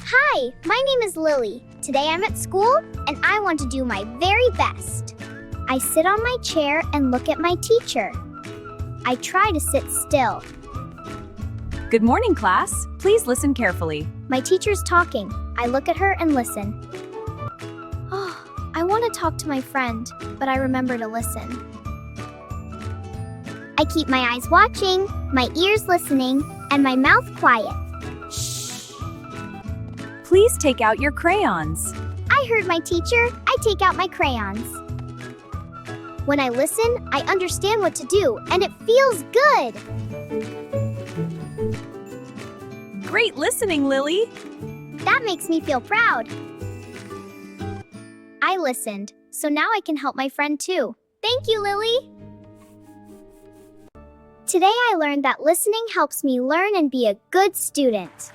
Hi, my name is Lily. Today I'm at school and I want to do my very best. I sit on my chair and look at my teacher. I try to sit still. Good morning, class. Please listen carefully. My teacher's talking. I look at her and listen. Oh, I want to talk to my friend, but I remember to listen. I keep my eyes watching, my ears listening, and my mouth quiet. Shh. Please take out your crayons. I heard my teacher. I take out my crayons. When I listen, I understand what to do, and it feels good. Great listening, Lily. That makes me feel proud. I listened, so now I can help my friend too. Thank you, Lily. Today I learned that listening helps me learn and be a good student.